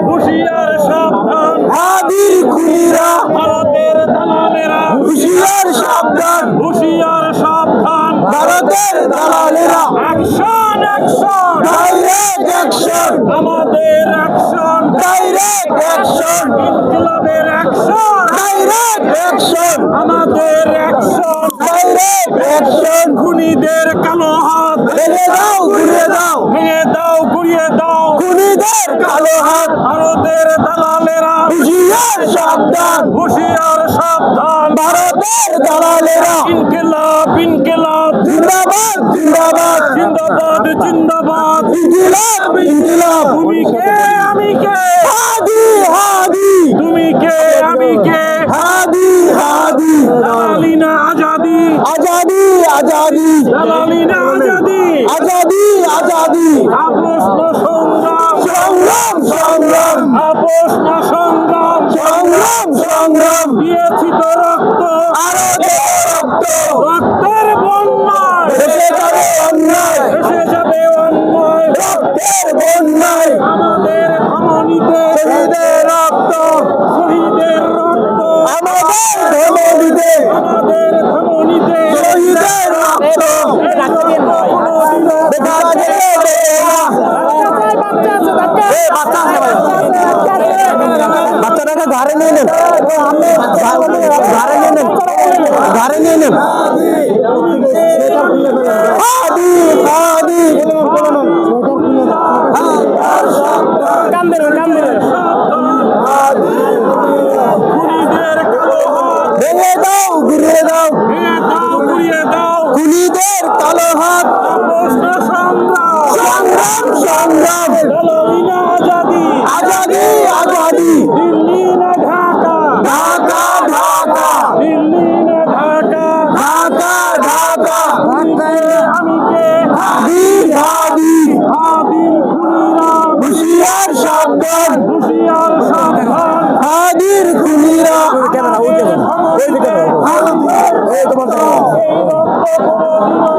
হুঁশিয়ার সাবধান হাদির খুনিরা ভারতের দালালেরা হুঁশিয়ার সাবধান ভারতের দালালেরা অ্যাকশন অ্যাকশন ডাইরেক্ট অ্যাকশন আমাদের অ্যাকশন ডাইরেক্ট অ্যাকশন ইনকিলাবের অ্যাকশন ডাইরেক্ট অ্যাকশন আমাদের অ্যাকশন ডাইরেক্ট অ্যাকশন খুনিদের কালো হাত ভেঙে দাও ঘুরিয়ে দাও ভেঙে দাও ঘুরিয়ে দাও খুনিদের কালো হাত ভারতের দালালেরা হুঁশিয়ার সাবধান ভারতের দালালেরা ইনকিলাব ইনকিলাব জিন্দাবাদ জিন্দাবাদ জিন্দাবাদ জিন্দাবাদ ইনকিলাব ইনকিলাব তুমি কে আমি কে হাদি হাদি তুমি কে আমি কে হাদি হাদি দালালি না আজাদি আজাদি আজাদি দালালি না আজাদি আজাদি আজাদি আপোষ না সংগ্রাম সংগ্রাম সংগ্রাম আপোষ না সংগ্রাম সংগ্রাম সংগ্রাম দিয়েছি তো রক্ত আরো রক্ত রক্তের বন্যায় এসে যাবে অন্যায় এসে যাবে অন্যায় রক্তের বন্যায় আমাদের ধমনীতে শহীদের রক্ত শহীদের রক্ত আমাদের ধমনীতে শহীদের রক্ত বাচ্চাটাকে ঘরে নিয়ে নেন ঘরে নিয়ে নেন ঘরে নিয়ে নেন হাদি হাদি ভেঙে দাও ঘুরিয়ে দাও খুনিদের কালো হাত সংগ্রাম সংগ্রাম আজাদি আজাদি দিল্লি না ঢাকা ঢাকা ঢাকা দিল্লি না ঢাকা ঢাকা ঢাকা আমি কে হাদি হাদি হাদির খুনিরা হুঁশিয়ার সাবধান হাদির খুনিরা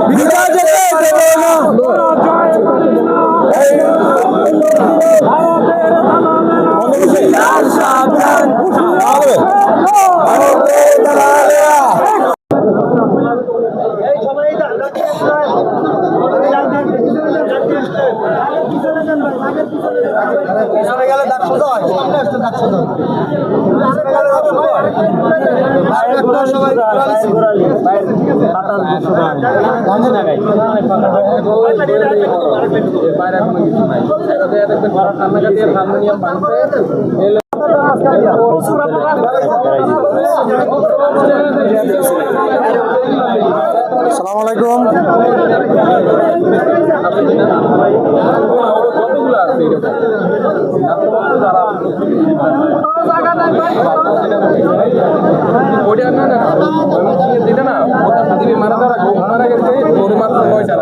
বিদায় যেতে দেবে না হুঁশিয়ার সাবধান ভারতের দালালেরা গেলে ডাক সোজা হয় ডাক সোজা আসসালামু আলাইকুম ওটা না না যেটা না ওটা মারা গেছে